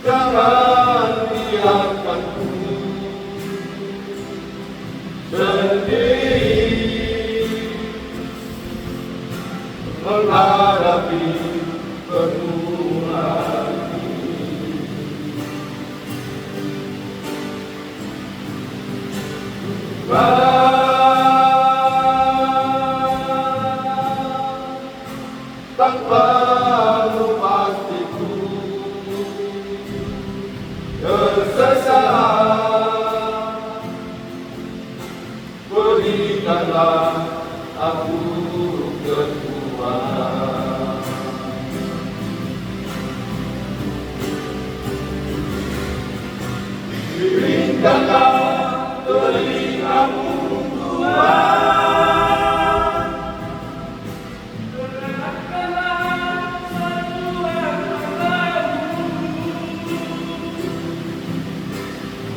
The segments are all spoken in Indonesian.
Jangan biarkanku sendiri menghadapi penuhan ini. Tanpa pastiku tersesat, berikanlah aku kekuatan. Berikanlah telingamu Tuhan.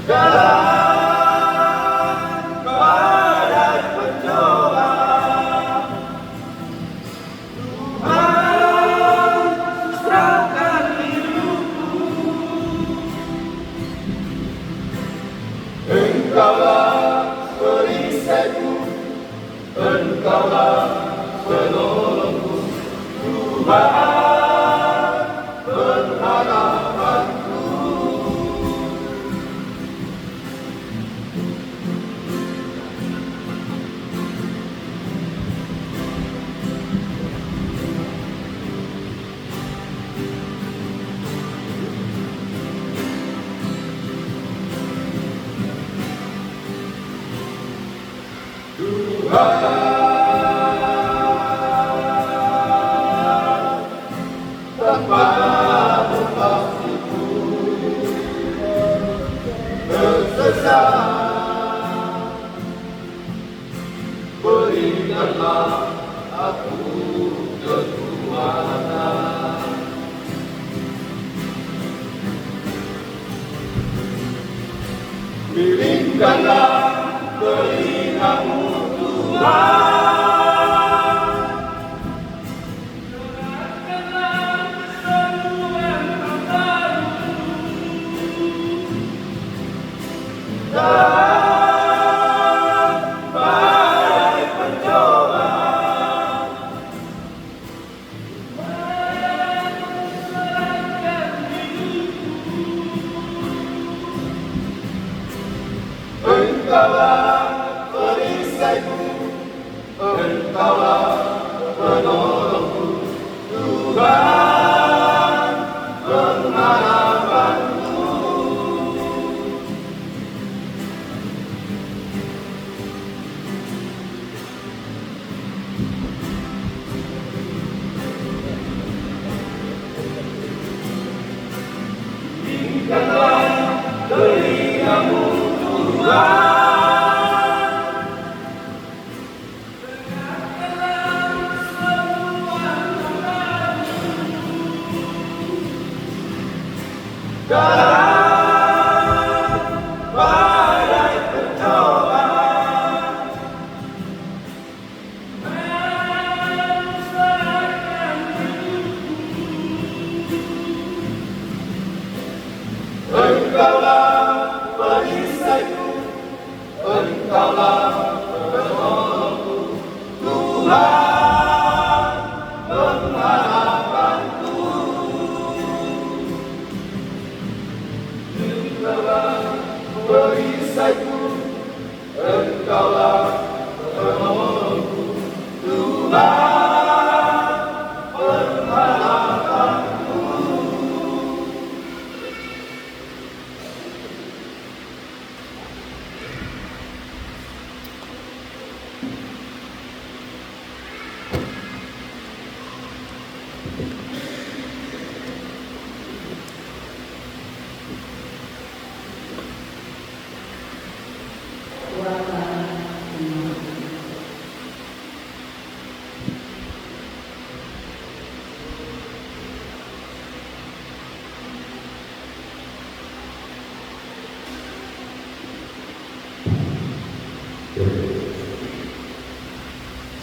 Dalam badai pencobaan, Tuhan serahkan hidupku. Engkaulah perisaiku, Engkaulah penolongku, Tuhan pengharapanku. Tanpa pastiku tersesat, berikanlah aku kekuatan. Pilihkanlah telingamu Tuhan. Dalam badai pencobaan, Engkaulah perisaiku, Engkaulah penolongku, Tuhan pengharapanku. Berikanlah telingamu Tuhan. Dalam badai pencobaan, Engkaulah perisaiku, Engkaulah penolongku, Tuhan pengharapanku. Engkaulah perisaiku, Engkaulah penolongku, Tuhan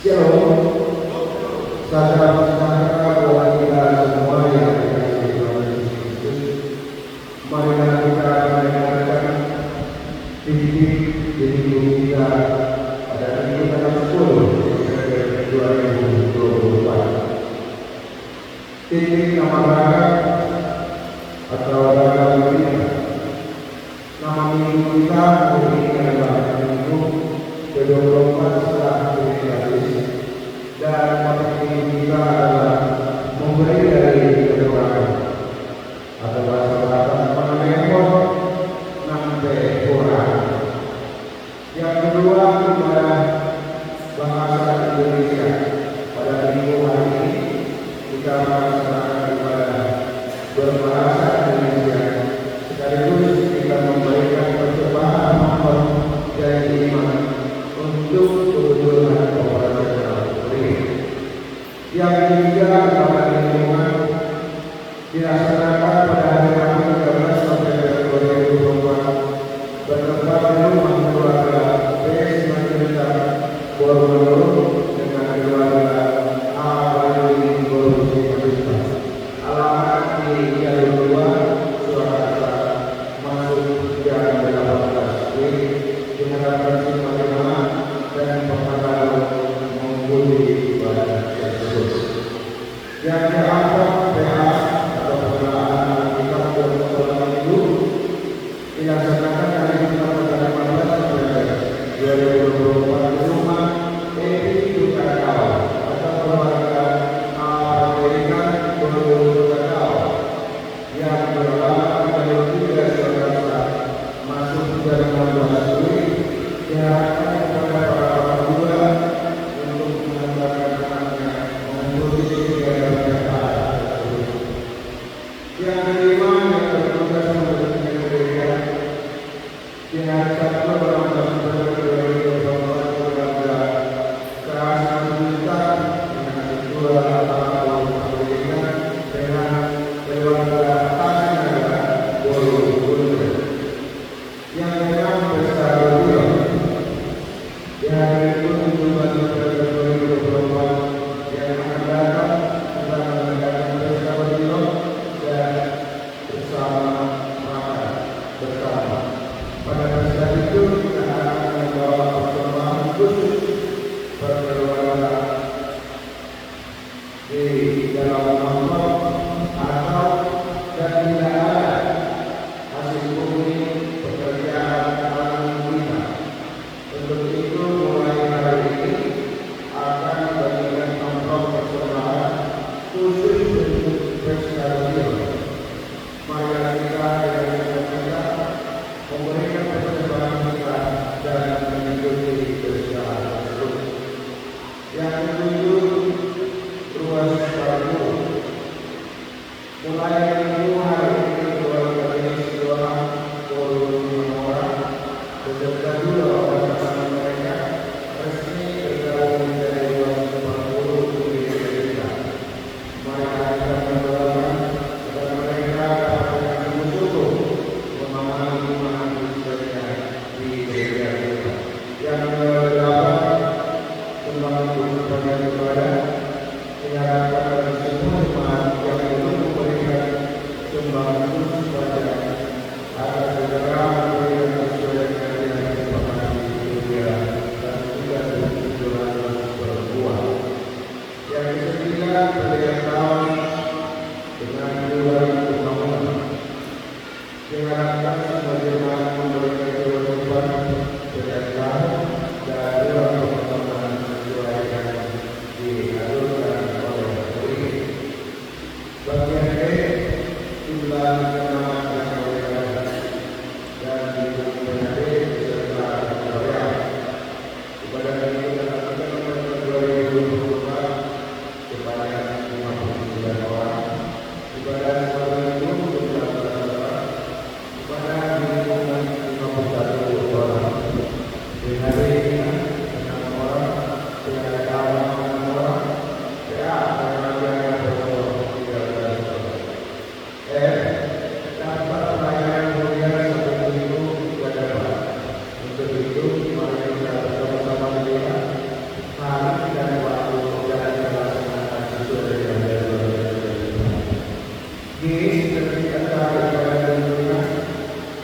Shalom, saudara-saudara buat kita semua yang dikasihi Tuhan Yesus Kristus. Marilah kita mendengarkan titik di minggu kita pada minggu tanggal 10 Desember 2024. Titik nama raga atau raga kita. Nama minggu kita hari ini adalah minggu ke-24 setelah Trinitatis, dan pada minggu kita adalah memberi dari kedoakan atau bahasa Batak mengenai nampe Quran. Yang kedua adalah bahasa Indonesia. Pada minggu hari ini kita melaksanakan ibadah berbahasa Indonesia, sekaligus kita memberikan percobaan amal dan iman untuk kebetulan operasional ini. Yang ketiga adalah lingkungan dilaksanakan pada hari Rabu 13 November 2024 bertempat di rumah keluarga PS Majalengka Borobudur dengan keluarga A. Bayu Borobudur Majalengka. Alamat di Jalur 2 Surakarta masuk Jalan 18 B Jakarta Timur dan Pekanbaru menghubungi ibadah tersebut. Yang keempat, PA atau penggunaan kitab dan itu dilaksanakan hari Jumat tanggal 15 November 2024 di rumah Evi Dukakau atau keluarga Amerika Dukakau yang beralamat di Jalur 3 Surakarta masuk Jalan 18 B. Diharapkan kepada para orang tua untuk mengantarkan anaknya mengikuti kegiatan mereka tersebut. Yang kelima, yang bertugas membentukkan gereja di hari Sabtu 18 November 2024 keluarga Kerasa Juta dengan kedua atau Amerika dengan keluarga Tasnagara Borobudur. Yang keenam, pesta rodeo. Hari itu Jumat 2024 yang akan datang kita mengadakan pesta rodeo dan bersama makan bersama. Pada pesta itu kita akan membawa persembahan khusus berkeluarga di dalam amplop atau dan tidak ada hasil bumi pekerjaan alam kita. Untuk itu mulai hari ini akan bagikan amplop persembahan khusus untuk pesta rodeo. Marilah kita dengan kita memberikan persembahan kita dan mengikuti pesta tersebut. Yang ketujuh, ruas baru. Mulai minggu hari ini keluarga jenis doa 25 orang beserta dua orang mereka resmi bergabung menjadi 240 di Indonesia. Mereka akan mendoakan kepada mereka dapat sungguh-sungguh memahami iman Kristennya di gereja kita. Yang ke-8, sumbangan khusus pada ibadah diharapkan pada semua jemaat yang belum memberikan sumbangan khusus pada agar segera memberikan sesuai dengan yang disepakati dunia dan juga tujuan berbuah. Yang ke-9, pemberian tahun dengan 2.000 bangunan. Diharapkan semua jemaat memberikan kewajiban pemberian tahun dan 2 pertemuan sesuai dengan di 2024 sebanyak 59 orang. Ibadah sholat itu berjalan kepada lingkungan 51 orang. Dengan ini 6 orang, dengan kawan 6 orang, ya pengajian berumur 13 orang. Tanpa pelayanan mulia satu minggu ke depan. Untuk itu, mari kita bersama-sama melihat hari dan waktu dan melaksanakan sesuai dengan jadwal. Di seperti antara ibadah dunia,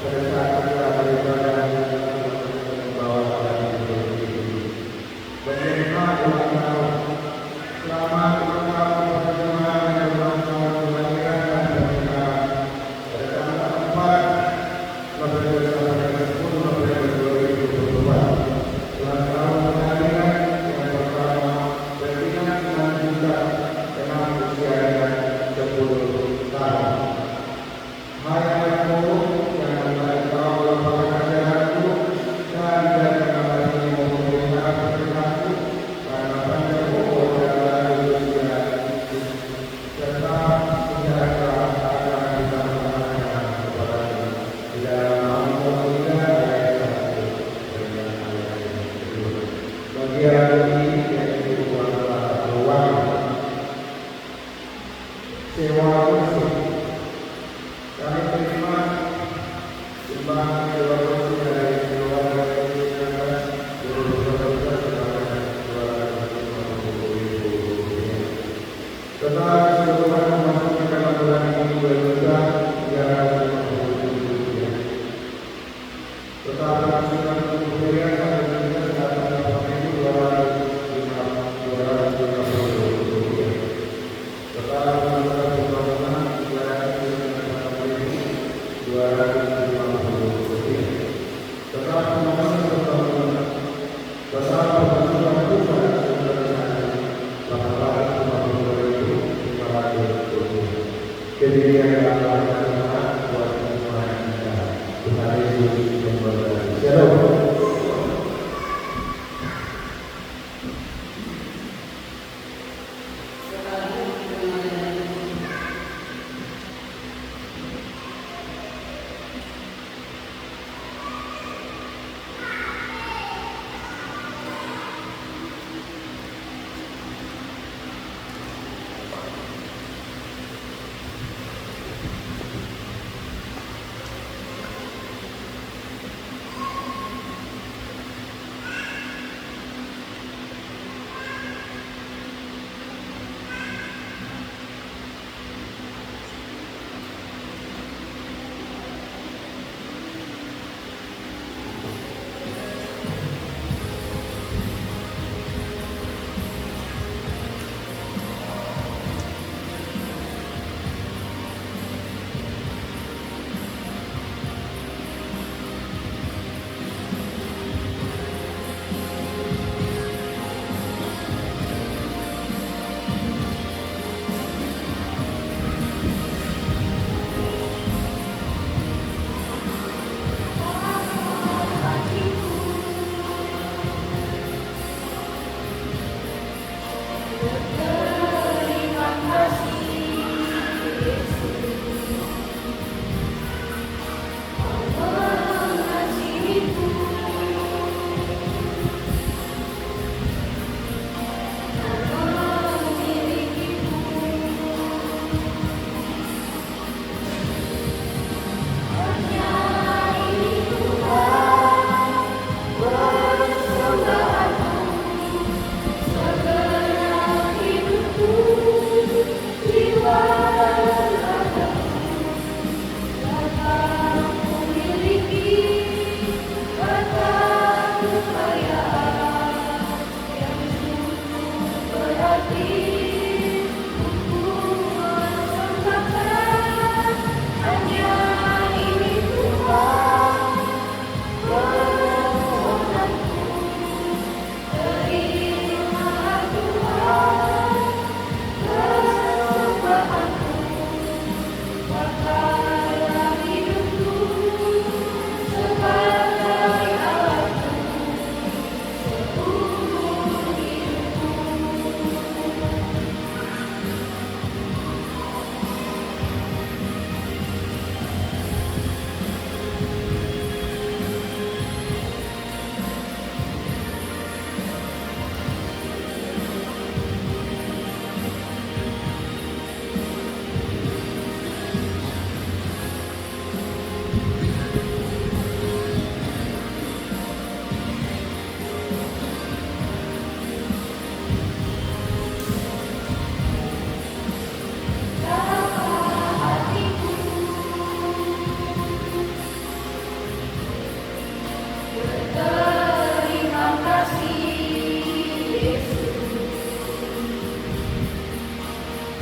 pada saat kita beribadah membawa orang ini. Bagaimana ulang tahun? Selamat ulang tahun berjemaah dan ulang tahun kelahiran dan pernikahan. Pada tanggal 4 November sampai 10 November 2024. Ulang tahun kelahiran yang pertama bertindak dengan kita dengan usianya 10 tahun. Hai anakku yang engkau lakukan sehatku dan jangan lagi memutuskan perilaku karena panjang umur dan lalu usia serta sejahtera akan ditambahkan kepadamu di dalam nama Tuhan ayat 1. Bagian ini yaitu adalah ruang sewa kursi. Kami terima sumbangan sewa kursi dari keluarga Kristus 2019 sebanyak Rp250.000. Setelah keseluruhan memasuki dalam bulan ini berjuta Rp350.000. Setelah masukan untuk perhiasan dan juga data Rp250.000. Setelah melakukan pembangunan Rp250.000. Setelah pembangunan bersama pembangunan pusat Rp852.500. Kedirian yang bermanfaat buat semua kita. Tuhan Yesus memberkati. Shalom.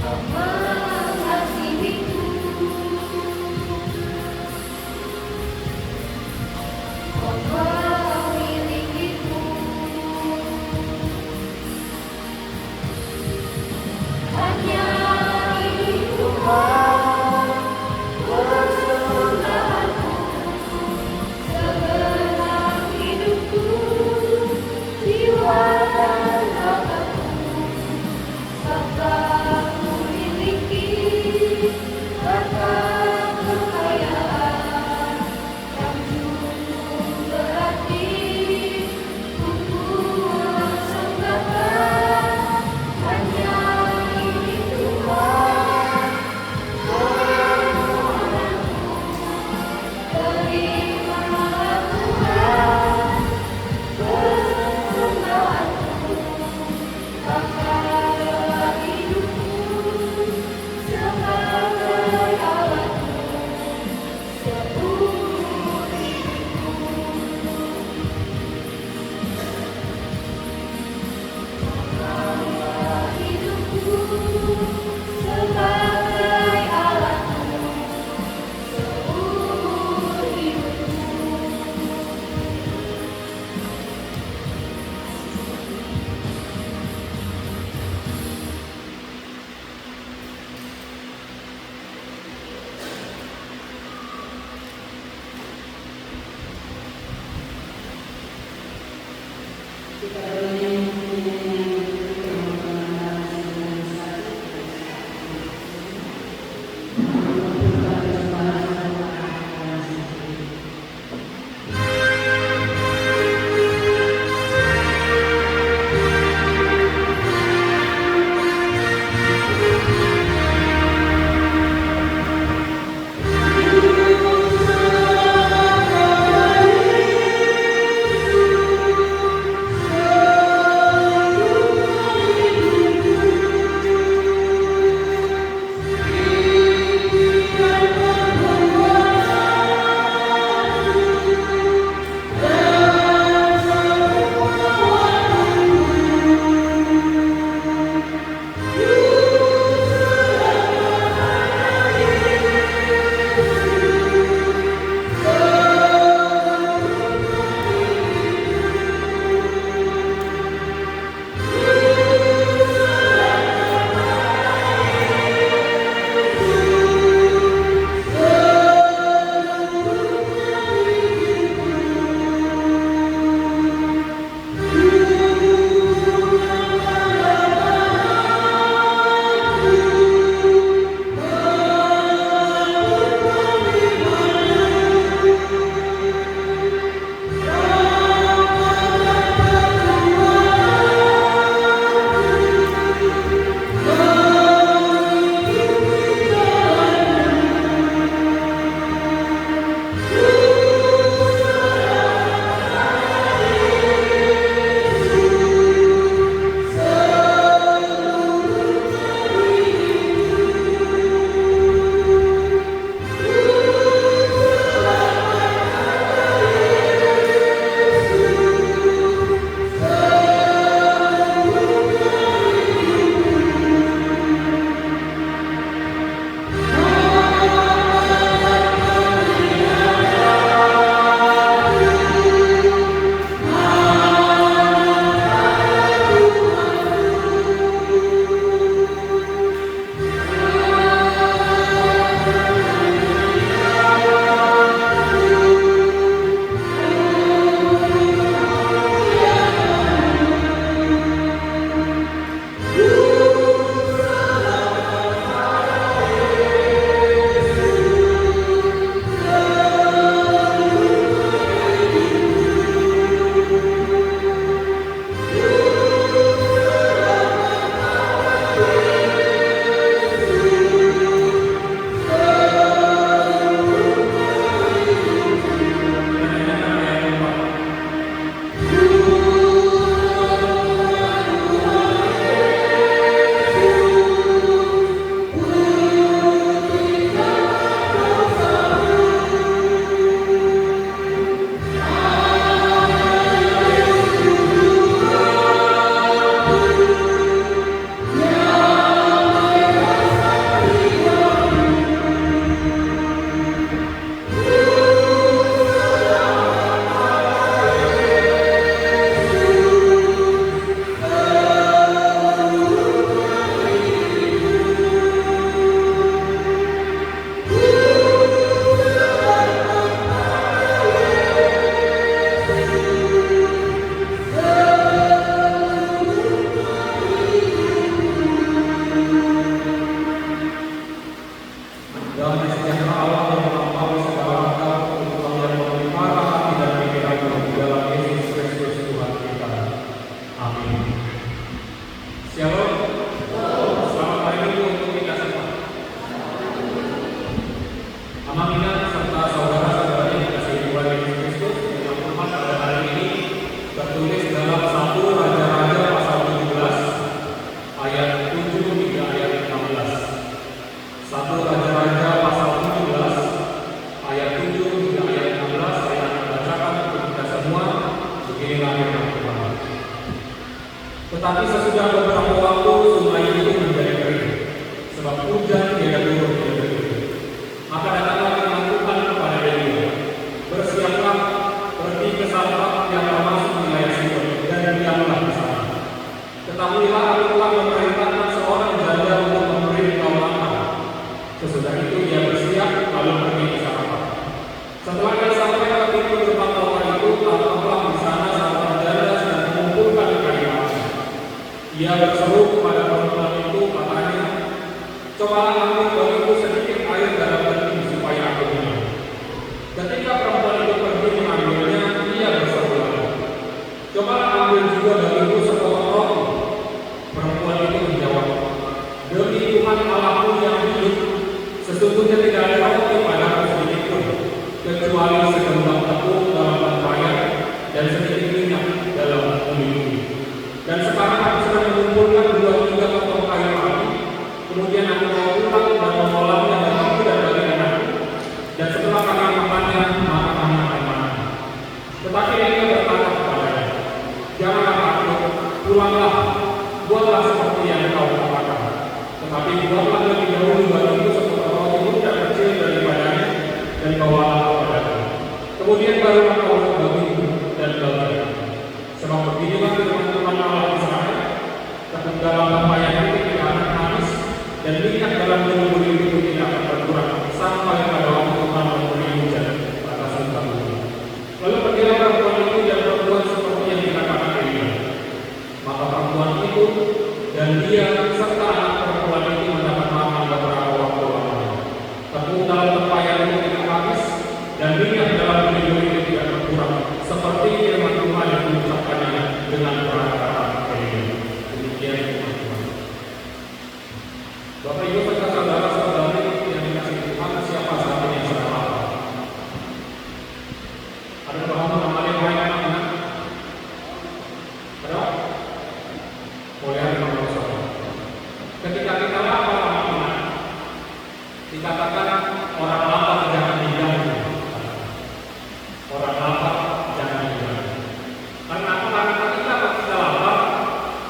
mengasihiku, memilikiku. Hanya ini Tuhan, persembahku, segenap hidupku, jiwa dan ragaku, serta ku miliki. seperti yang kau katakan. Tetapi buatlah lebih dahulu bagiku sepotong roti muda kecil daripadanya dan bawalah kepadaku. Kemudian barulah kau bagiku dan bagiku. Sebab beginilah firman Tuhan Allah Israel, dalam tempayan itu tidak akan habis, dan minyak dalam bumi itu tidak akan berkurang sampai pada waktu Tuhan memberi hujan atas muka bumi. Lalu pergilah perempuan itu dan berbuat seperti yang dikatakan Elia. Maka perempuan itu dan dia serta anak perempuan itu mendapat makan beberapa waktu lamanya. Tepung dalam tempayan itu tidak habis, dan minyak dalam bumi itu tidak berkurang, seperti firman Tuhan yang diucapkannya dengan perkataan Elia. Demikian firman Tuhan. Bapak Ibu serta saudara-saudari yang dikasihi Tuhan, siapa saat ini yang sedang lapar? Ada bahan mengenai baik anak-anak? Ada? Boleh ada nomor satu. Ketika kita lapar anak-anak, dikatakan orang lapar jangan diganggu. Orang lapar jangan diganggu. Karena apa? Karena ketika kita lapar,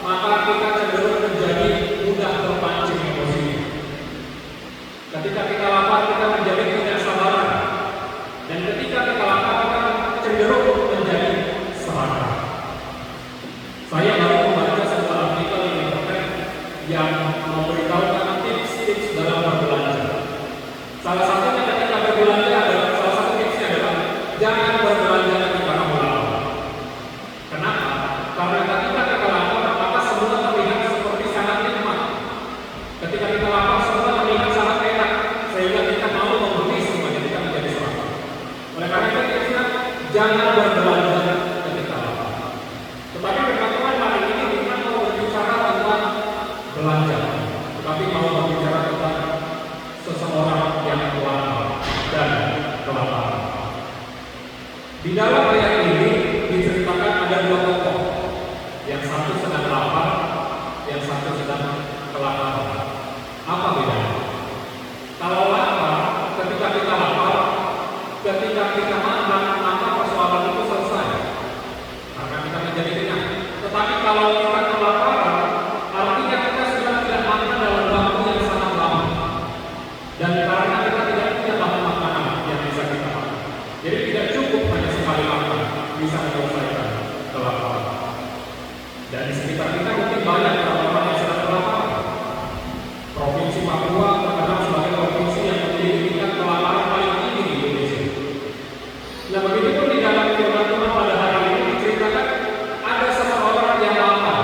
maka kita cenderung menjadi mudah terpancing emosi. Ketika kita lapar, kita menjadi tidak sabaran. Dan ketika kita lapar, kita cenderung menjadi serakah. Saya baru membaca sebuah artikel di internet yang memberitahukan tips-tips dalam berbelanja. Salah satunya ketika berbelanja adalah, salah satu tipsnya adalah jangan berbelanja ketika kamu lapar. Kenapa? Karena ketika kita lapar, maka semua terlihat seperti sangat nikmat. Ketika kita lapar, semua terlihat sangat enak, sehingga kita mau membeli semuanya, kita menjadi serakah. Oleh karena itu tipsnya jangan berbelanja ketika lapar. Tetapi firman Tuhan hari ini bukan mau berbicara tentang belanja, tetapi mau berbicara tentang seseorang yang lapar dan kelaparan. Di dalam ayat ini diceritakan ada dua tokoh, yang satu sedang lapar, yang satu sedang kelaparan. Apa bedanya? Kalau lapar, ketika kita lapar, ketika kita makan, maka persoalan itu selesai, karena kita menjadi kenyang. Tetapi kalau kita kelaparan, artinya kita sudah tidak makan dalam waktu yang sangat lama, dan karena kita tidak punya bahan makanan yang bisa kita makan, jadi tidak cukup hanya sekali makan bisa menyelesaikan kelaparan. Dan di sekitar kita mungkin banyak orang-orang yang sedang kelaparan. Provinsi Papua terkenal sebagai provinsi yang memiliki tingkat kelaparan paling tinggi di Indonesia. Nah, begitupun di dalam firman Tuhan pada hari ini diceritakan ada seseorang yang lapar,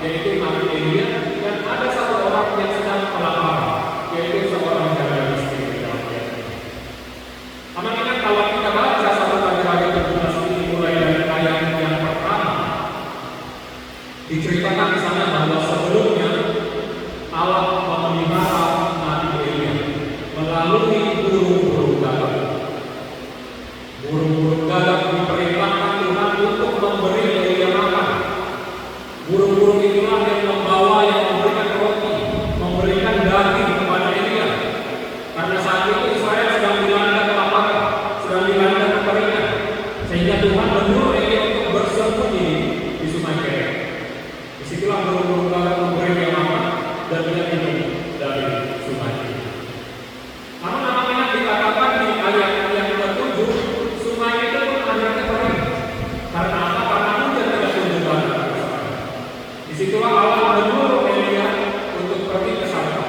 yaitu Nabi Elia, dan ada satu orang yang sedang kelaparan, yaitu seorang janda miskin di dalam ayat ini. Aman-aman, kalau kita baca 1 Raja-Raja 17 ini mulai dari ayat yang pertama, diceritakan di sana bahwa sebelumnya Allah memelihara Nabi Elia melalui burung-burung gagak. Burung-burung gagak diperintahkan Tuhan untuk memberi Elia makan. Burung-burung itulah yang membawa, yang memberikan roti, memberikan daging kepada Elia. Karena saat itu Israel sedang dilanda kelaparan, sedang dilanda kekeringan, sehingga Tuhan menyuruh Elia untuk bersembunyi di sungai Kerit. Disitulah burung-burung gagak memberi dia makan dan dia minum dari sungai itu. Namun anak-anak dikatakan di ayat yang ke-7, sungai itu pun akhirnya kering. Karena apa? Karena hujan tidak kunjung. Disitulah Allah menyuruh Elia untuk pergi ke Sarfat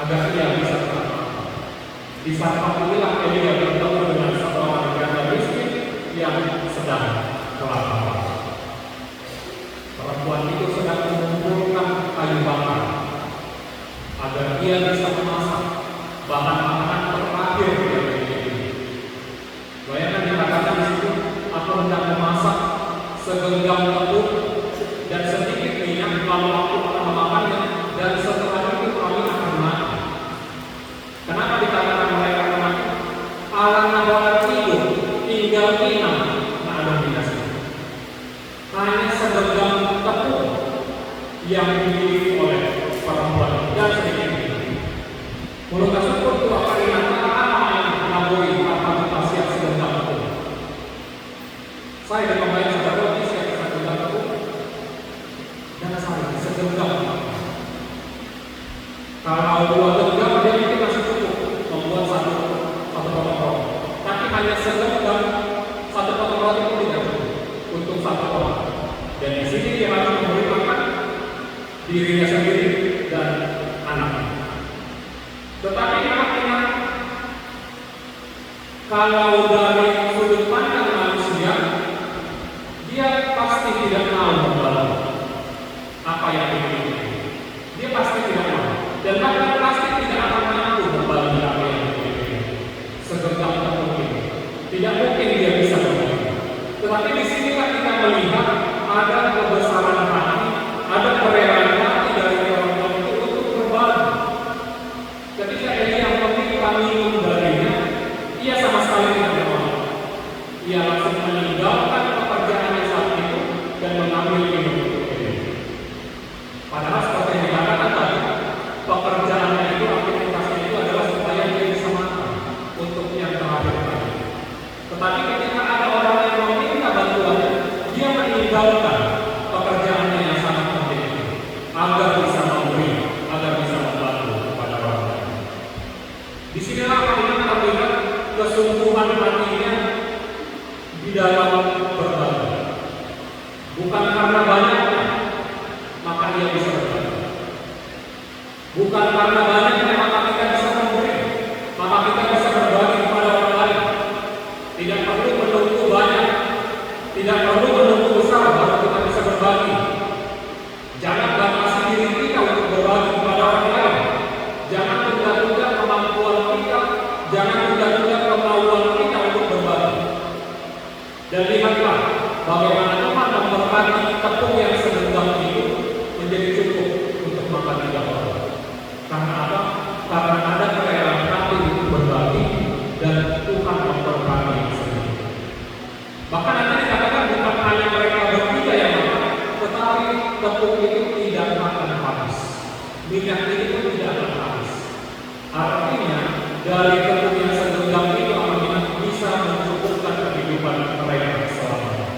agar ia bisa selamat. Di Sarfat inilah Elia bertemu dengan seorang janda miskin yang sedang kelaparan. Perempuan itu sedang mengumpulkan kayu bakar agar ia bisa memasak bahan makanan terakhir yang dimiliki. Bayangkan dikatakan di situ, aku hendak memasak segenggam tepung dan sedikit minyak, lalu aku akan memakannya, dan setelah itu kami akan mati. Kenapa dikatakan mereka mati? Karena orang tidur, tinggal minum, tak ada dikasih. Hanya segenggam tepung yang dimiliki oleh perempuan dan sedikit minyak. Mulut syukur itu apa yang akan menaburi apa kita siap segenggam tepung. Saya dan pemain saudara siap segenggam tepung, dan saya segenggam Kalau 2 genggam dia mungkin masih cukup membuat satu potong roti. Tapi hanya segenggam satu potong roti itu tidak cukup untuk satu orang. Dan di sini dia harus memberi makan dirinya sendiri dan anaknya. Tetapi ingat, kalau dari sudut pandang manusia, dia pasti tidak mau membantu apa yang dimiliki. Dia pasti tidak mau, dan bahkan pasti tidak akan mampu membantu apa yang dimiliki. Segenggam tepung ini, tidak mungkin dia bisa membantu. Tetapi di sinilah kita melihat ada kebesaran hati, ada kerelaan hati dari orang tua itu untuk berbagi. Ketika Elia meminta minum darinya, ia sama sekali tidak mau. Ia langsung meninggalkan pekerjaannya saat itu dan mengambil minum untuk Elia. Padahal seperti yang dikatakan tadi, pekerjaannya itu, aktivitasnya itu adalah supaya dia bisa makan untuk yang terakhir kali. Tetapi ketika ada orang yang meminta bantuannya, dia meninggalkan pekerjaannya yang sangat penting agar bisa memberi, agar bisa membantu kepada orang lain. Disinilah kita terlihat kesungguhan hatinya di dalam berbagi. Bukan karena banyaknya, maka dia bisa berbagi. Bukan karena banyaknya, maka kita bisa memberi, maka kita bisa berbagi kepada orang lain. Tidak perlu menunggu banyak, tidak perlu menunggu besar baru kita bisa berbagi. Jangan batasi diri kita untuk berbagi kepada orang lain. Jangan tunda-tunda kemampuan kita, jangan tunda-tunda kemauan kita untuk berbagi. Dan lihatlah bagaimana Tuhan memberkati tepung yang segenggam itu menjadi cukup untuk makan 3 orang. Karena apa? Karena ada kerelaan hati untuk berbagi dan Tuhan memberkati sendiri. Bahkan nanti dikatakan bukan hanya mereka bertiga yang makan, tetapi tepung itu tidak akan habis. Minyak ini pun tidak akan habis. Artinya dari tepung yang segenggam itu akan bisa mencukupkan kehidupan mereka selamanya.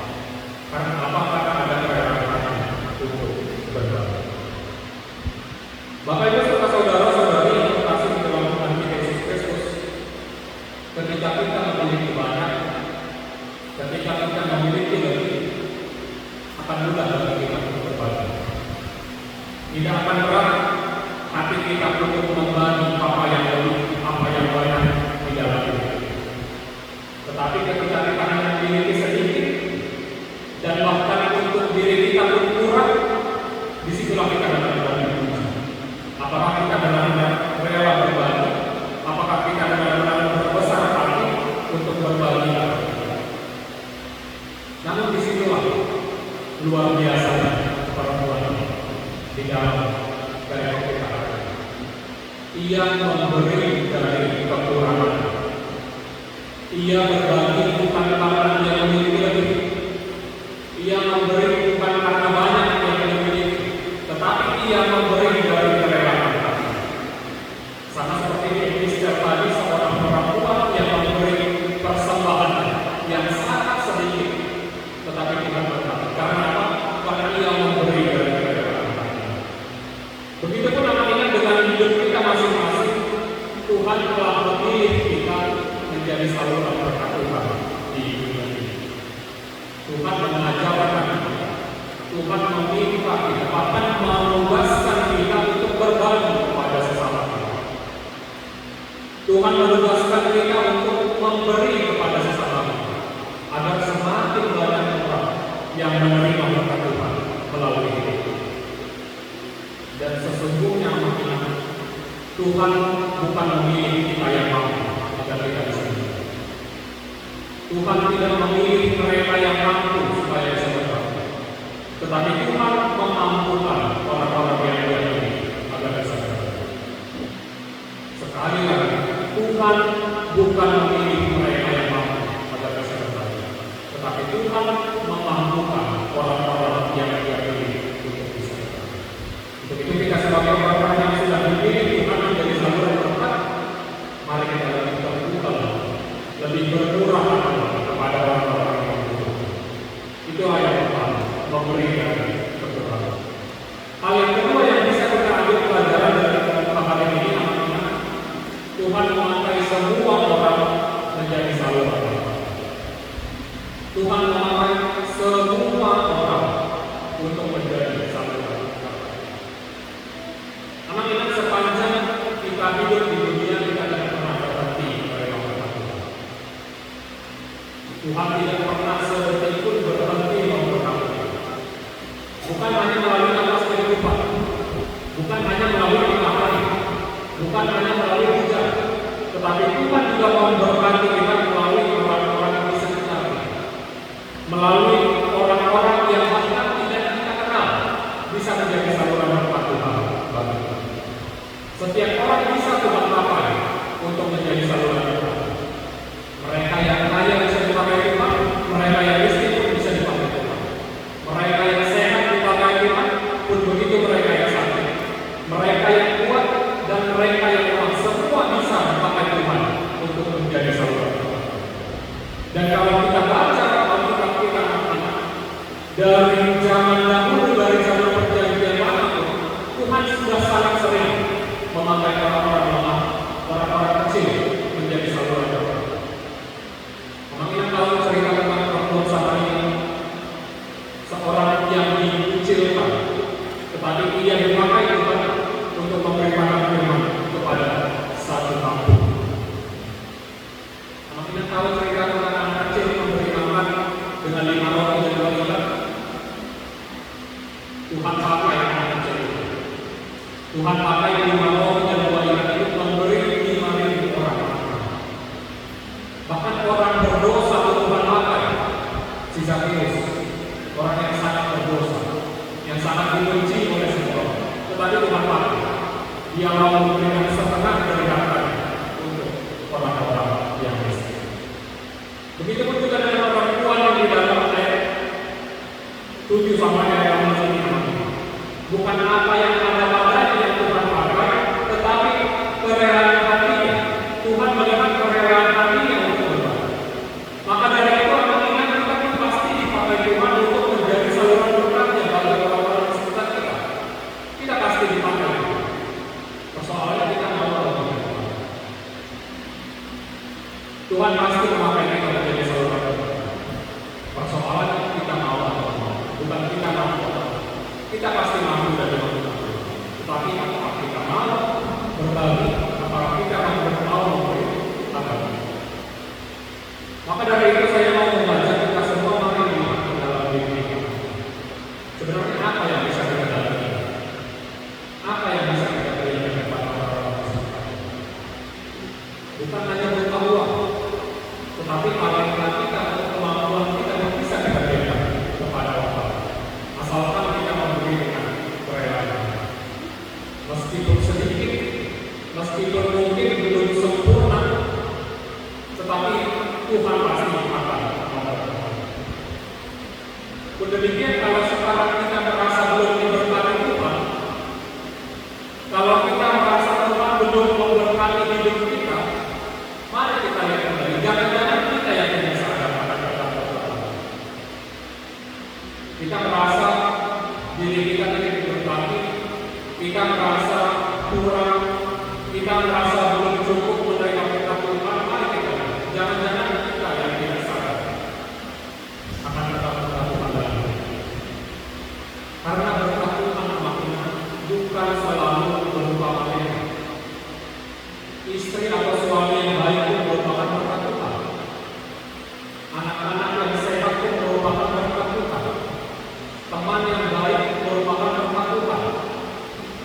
Karena apa? Karena ada kerelaan hati untuk berbagi. Bapak Ibu serta saudara-saudari yang terkasih di dalam Tuhan kita Yesus Kristus, ketika kita memiliki banyak, ketika kita memiliki lebih, akan mudah bagi kita untuk berbagi. Tidak akan berat hati kita untuk membagi apa yang lebih, apa yang banyak di dalam hidup. Tetapi ketika kita hanya memiliki sedikit, dan bahkan untuk diri kita pun kurang, disitulah kita dapat berbagi. Apakah kita benar-benar rela berbagi? Apakah kita benar-benar berbesar hati untuk berbagi? Namun disitulah luar biasanya perempuan di dalam gaya kita. Ia memberi dari kekurangan. Ia berbagi bukan karena dia memiliki lebih. Ia memberi bukan karena banyak yang dia miliki, tetapi ia memberi dari kerelaan hati. Sama seperti Esther tadi, seorang perempuan yang memberi persembahan yang sangat sedikit, tetapi Tuhan berkati. Karena apa? Karena ia memberi dari kerelaan hati. Begitupun anak-anak dengan hidup kita masing-masing, Tuhan telah memilih kita menjadi saluran berkat Tuhan di dunia ini. Tuhan mengajarkan kita, Tuhan meminta kita, bahkan menugaskan kita untuk berbagi kepada sesama kita. Tuhan menugaskan kita untuk memberi kepada sesama kita, agar semakin banyak orang yang menerima berkat Tuhan melalui hidup kita. Dan sesungguhnya Tuhan bukan memilih kita yang mampu agar kita bisa berbagi. Tuhan tidak memilih mereka yang mampu supaya bisa berbagi, tetapi Tuhan memampukan orang-orang yang berbagi agar bisa berbagi. Sekali lagi, Tuhan bukan memilih mereka yang mampu agar bisa berbagi, tetapi Tuhan memampukan orang-orang yang Dia pilih untuk bisa berbagi. Untuk itu kita sebagai orang-orang yang sudah dipilih Tuhan menjadi saluran berkat, mari kita lebih terbuka, lebih bermurah hati kepada orang-orang yang membutuhkan. Itulah yang pertama, memberi dari kekurangan. Hal yang kedua yang bisa kita ambil pelajaran dari hari ini Tuhan sudah sangat sering memakai orang-orang lemah, orang-orang kecil menjadi saluran doa. Kita tahu cerita tentang perempuan Samaria, seorang yang dikucilkan, tetapi ia dipakai Tuhan untuk memberikan firman kepada satu kampung. Kita tahu cerita tentang anak kecil memberi makan dengan 5 roti dan 2 ikan. Tuhan pakai anak kecil. Tuhan pakai 5 roti dan 2 ikan itu memberi 5.000 orang. Bahkan orang berdosa Tuhan pakai, si Zakheus, orang yang sangat berdosa, yang sangat dibenci oleh semua orang. Tetapi Tuhan pakai, dia mau memberikan setengah dari hartanya untuk orang-orang yang miskin. Begitupun juga dengan perempuan yang di dalam ayat 7 sampai ayat 8 ini. Bukan apa yang ada padanya yang Tuhan pakai, tetapi kerelaan hatinya. Tuhan melihat kerelaan hatinya untuk berbagi. Maka dari itu anak ingat kita pun pasti dipakai Tuhan untuk menjadi saluran berkatnya bagi orang-orang di sekitar kita. Kita pasti dipakai. Persoalannya kita mau atau tidak. Tuhan pasti memakai kita menjadi saluran berkat. Persoalannya kita mau atau tidak. Bukan kita mau atau tidak. Kita pasti mampu dan mampu. Tetapi apakah kita mau berbagi? Apakah kita mau memberi? Maka dari itu saya mau mengajak kita semua mari melihat ke dalam diri kita. Sebenarnya apa yang bisa kita dalami? Apa yang bisa kita berikan kepada orang-orang tersebut? Bukan hanya berupa uang, tetapi kemampuan kita atau kemampuan kita yang bisa kita berikan kepada orang. Asalkan kita memberi dengan kerelaan. Meskipun sedikit, meskipun mungkin belum sempurna, tetapi Tuhan pasti akan memberkati. Demikian kalau sekarang kita merasa belum diberkati Tuhan, kalau kita merasa Tuhan belum memberkati hidup kita, mari kita lihat kembali. Jangan-jangan kita yang tidak sadar akan berkat-berkat. Kita merasa diri kita tidak diberkati, kita merasa kurang, kita merasa belum cukup menerima berkat Tuhan. Mari kita lihat. Jangan-jangan kita yang tidak sadar akan berkat-berkat Tuhan dalam hidup kita. Karena berkat Tuhan maknanya bukan selalu berupa materi. Istri atau suami yang baik pun merupakan berkat Tuhan. Anak-anak yang sehat pun merupakan berkat Tuhan. Teman yang baik merupakan berkat Tuhan.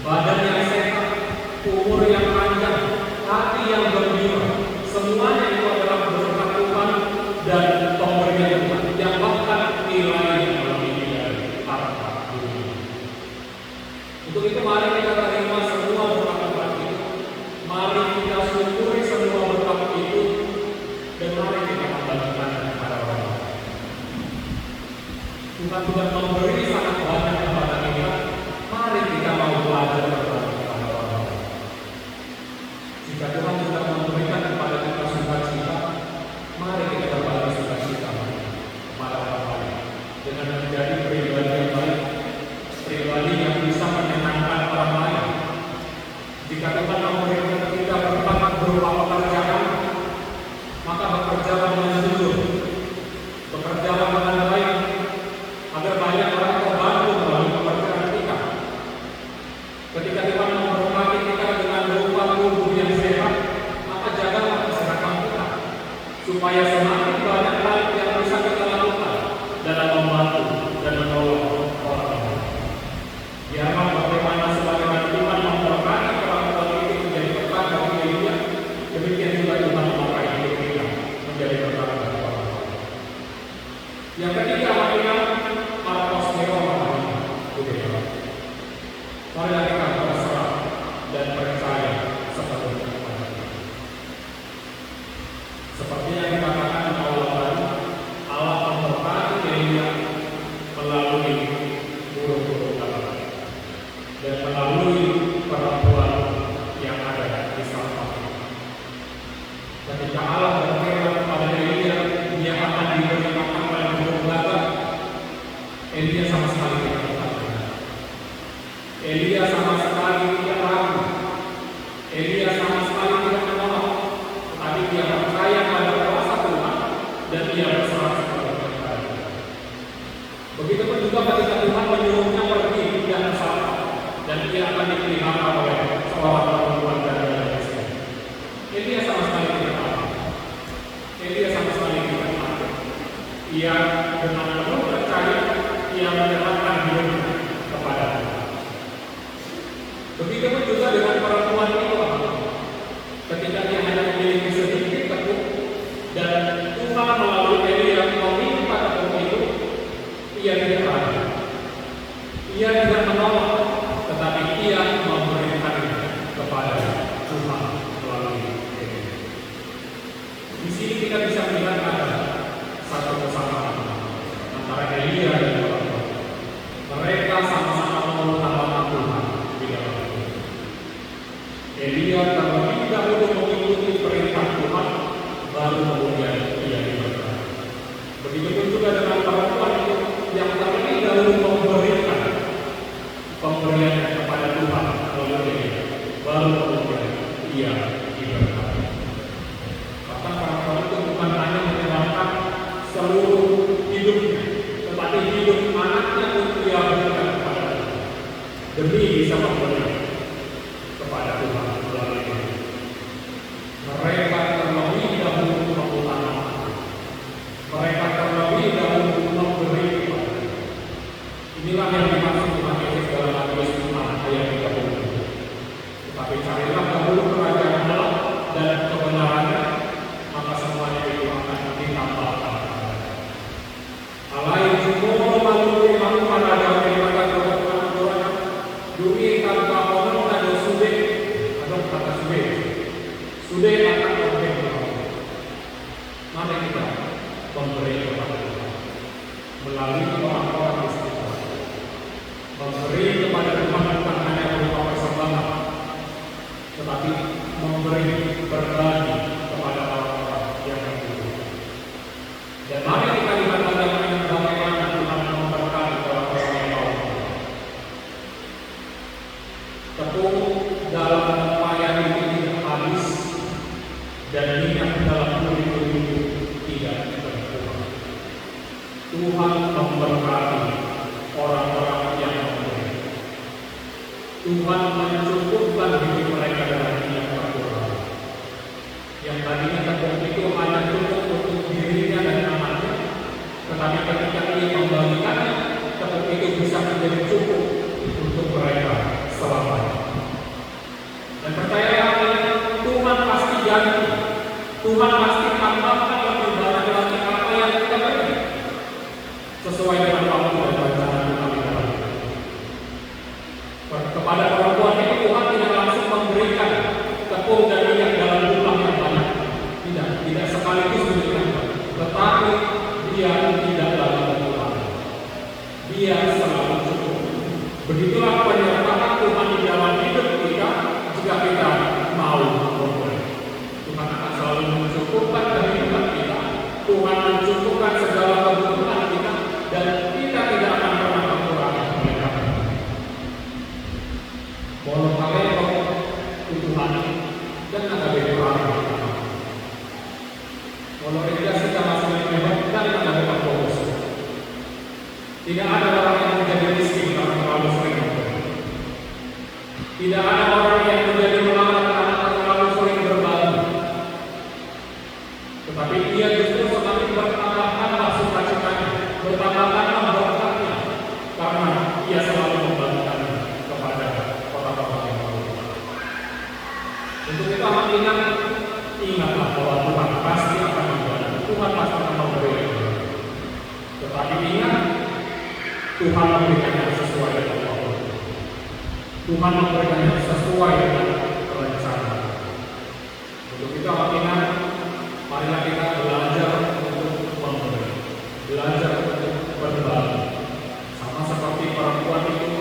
Badan yang sehat, umur yang panjang, hati yang gembira, semuanya itu adalah berkat Tuhan dan pemberian Tuhan yang bahkan nilainya melebihi dari harta dunia. Untuk itu mari kita terima semua berkat Tuhan itu. Mari kita syukuri semua berkat itu dan mari kita kembalikan kepada orang lain. Tuhan sudah memberi sangat banyak kepada kita. Mari kita mau belajar berbagi kepada orang lain. Jika Tuhan sudah memberikan kepada kita sukacita, mari kita berbagi sukacita kepada orang lain dengan menjadi pribadi yang baik, pribadi yang bisa menyenangkan orang lain. Jika Tuhan memberikan kita berkat berupa pekerjaan, maka bekerjalah dengan jujur, bekerjalah dengan baik, agar banyak orang terbantu melalui pekerjaan kita. Ketika Tuhan memberkati kita dengan berupa tubuh yang sehat, maka jagalah kesehatan kita, supaya semakin banyak hal yang bisa kita lakukan dalam membantu dan menolong orang lain. Biarlah bagaimana sebagaimana Tuhan memberkati orang-orang itu menjadi berkat bagi dirinya, demikian juga Tuhan memakai hidup kita menjadi berkat bagi orang lain. Yang ketiga, marilah marilah kita berserah dan percaya sepenuhnya kepada Tuhan. Seperti yang dikatakan di awal tadi, Allah memberkati Elia melalui burung-burung darah dan melalui perempuan yang ada di samping. Ketika Allah berfirman kepada Elia, dia akan diberi makan oleh burung darah, Elia sama sekali tidak. Elia sama sekali seorang perempuan dari Indonesia. Elia sama sekali tidak tahu. Elia sama sekali tidak tahu. Ia dengan penuh percaya ia menyerahkan hidupnya kepada Tuhan. Begitu juga dengan perempuan itu, ketika dia hanya memiliki sedikit tepung dan Tuhan melalui Elia meminta tepung itu, ia tidak ragu. Ia tidak menolak, tetapi ia memberikannya kepada Tuhan melalui Elia. Di sini kita bisa melihat ada satu kesamaan antara Elia dan perempuan. Mereka sama-sama mengutamakan Tuhan di dalam hidup. Elia terlebih dahulu mengikuti perintah Tuhan, baru kemudian ia diberkati. Begitupun juga dengan perempuan itu yang terlebih dahulu memberikan pemberiannya kepada Tuhan melalui Elia, baru kemudian ia diberkati. Bahkan perempuan itu bukan hanya menyerahkan seluruh hidupnya, tetapi hidup anaknya pun ia berikan kepada Tuhan demi bisa memberi kepada Tuhan melalui Elia. Mereka terlebih dahulu mengutamakan, mereka terlebih dahulu memberi kepada Tuhan. Inilah yang dimaksud Tuhan Yesus dalam Matius 5 ayat 30. Tetapi carilah dahulu kerajaan Allah dan kebenarannya, maka semuanya itu akan ditambahkan. Alai jumur malu malu pada daripada kebenaran duri tanpa konon dan sudah atau kata sudah akan memberi kepada. Mari kita memberi kepada Tuhan melalui orang-orang di sekitar. Memberi kepada Tuhan bukan hanya berupa persembahan, tetapi memberi berbagi kepada orang-orang yang membutuhkan. Dan mari kita lihat bagaimana Tuhan memberkati orang-orang yang mau. Tepung dalam payah itu tidak habis, dan minyak dalam kulit itu tidak berkurang. Tuhan memberkati orang-orang yang memberi. Tuhan mencukupkan hidup mereka dengan minyak berkurang. Yang tadinya tepung itu hanya cukup untuk dirinya dan anaknya, tetapi ketika ia membagikannya, tepung itu bisa menjadi cukup untuk mereka selamanya. Dan percayalah, Tuhan pasti ganti. Tuhan pasti tambahkan lebih banyak lagi apa yang kita beri, sesuai dengan waktu dan rencana Tuhan di dalam hidup. Kepada perempuan itu Tuhan tidak langsung memberikan tepung dan minyak dalam jumlah yang banyak. Tidak sekaligus diberikan, tetapi dia tidak lalu berkurang. Dia selalu cukup. Begitulah penyertaan Tuhan di dalam hidup kita jika kita mau memberi. Tuhan akan selalu mencukupkan kehidupan kita. Tuhan mencukupkan segala kebutuhan kita, dan kita tidak akan pernah berkurang oleh karena itu. Walau kalian Tuhan dan ada berkurang. Walau kita secara masing-masing dan ada fokus. Tidak ada orang yang menjadi miskin karena terlalu sering memberi. Tidak ada orang yang menjadi melarat karena terlalu sering berbagi. Tetapi dia justru semakin bertambahkanlah sukacitanya, bertambahkanlah berkatnya, karena ia selalu membagikan kepada orang-orang yang membutuhkan. Untuk kita ingatlah bahwa Tuhan pasti akan membantu, Tuhan pasti akan memberi. Tetapi ingat, Tuhan memberikannya sesuai dengan waktu. Tuhan memberikannya sesuai dengan rencana. Untuk kita ingat, marilah kita belajar untuk memberi, belajar untuk berbagi. Sama seperti perempuan itu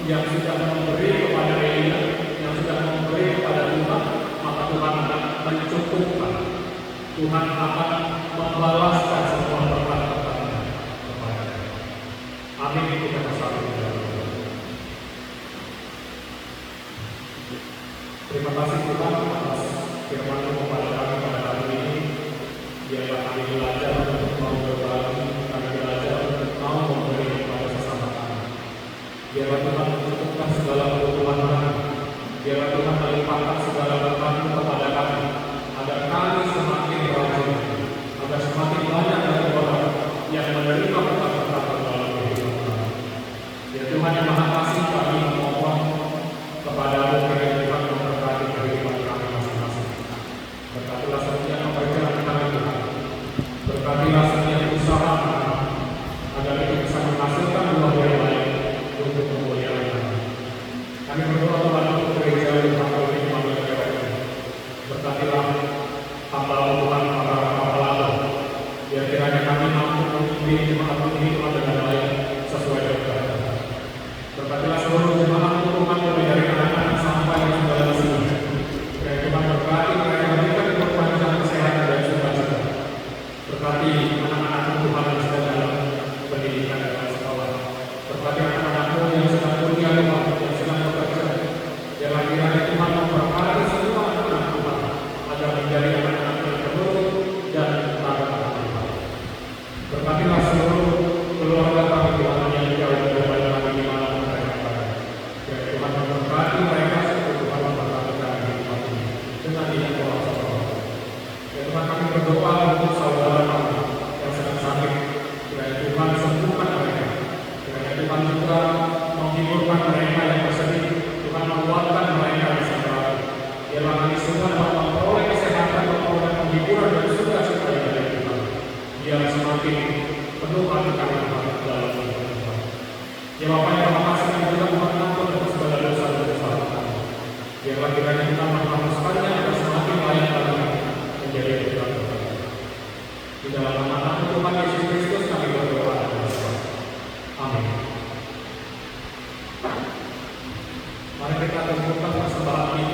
yang sudah memberi kepada Elia, yang sudah memberi kepada Tuhan, maka Tuhan akan mencukupkan. Tuhan akan membalaskan semua berkat-berkatnya kepada-Nya. Amin. Kita bersatu di dalam doa. Terima kasih Tuhan atas firman-Mu kepada kami pada hari ini. Biarlah kami belajar untuk mau berbagi, kami belajar untuk mau memberi kepada sesama kami. Biarlah Tuhan mencukupkan segala kebutuhan kami. Biarlah Tuhan persembahan kita